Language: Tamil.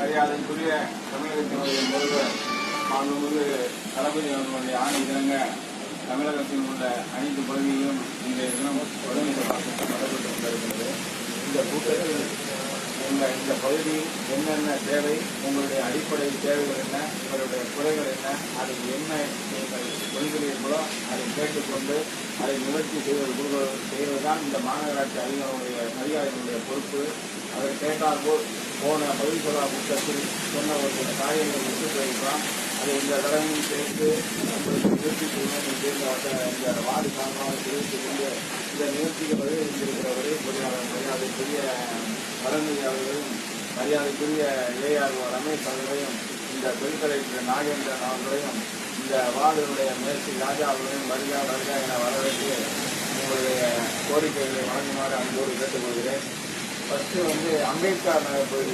மரியாதைக்குரிய தமிழகத்தினுடைய முதல்வர் மாண்புமிகு தளபதி அவர்களுடைய ஆணை தினங்க தமிழகத்தில் உள்ள அனைத்து பகுதியிலும் இன்றைய தினம் உடனடி நடைபெற்று கொண்டிருக்கிறது. இந்த கூட்டத்தில் இந்த பகுதியில் என்னென்ன தேவை, உங்களுடைய அடிப்படை தேவைகள் என்ன, உங்களுடைய குறைகள் என்ன, அதில் என்ன நீங்கள் கொள்கிறீர்களோ அதை கேட்டுக்கொண்டு அதை நிவர்த்தி செய்வதுதான் இந்த மாநகராட்சி அதிகாரிகளுடைய பொறுப்பு. அதை கேட்டால்போல் போன பதில் சொல்லா கூட்டத்தில் சொன்ன ஒரு சில காரியங்கள் விட்டு வைக்கலாம். அதை இந்த தடவையும் சேர்த்து உங்களுக்கு நிறுத்தி செய்யணும். இந்த வார்டு சார்பாக தெரிவித்து கொண்டு இந்த நிகழ்ச்சிக்கு பதில் இருந்திருக்கிறவரே பொறியாளர் மரியாதைக்குரிய வளர்நிதி அவர்களையும் மரியாதைக்குரிய ஏஆர் ரமேஷ் அவர்களையும் இந்த தொழிற்கலைஞர் நாகேந்திரன் அவர்களையும் இந்த வார்டுடைய மேற்கு ராஜா அவர்களையும் வருகா என வரவேற்று உங்களுடைய கோரிக்கைகளை வழங்குமாறு அன்போடு கேட்டுக்கொள்கிறேன். ஃபஸ்ட்டு அம்பேத்கர் நகர் பகுதி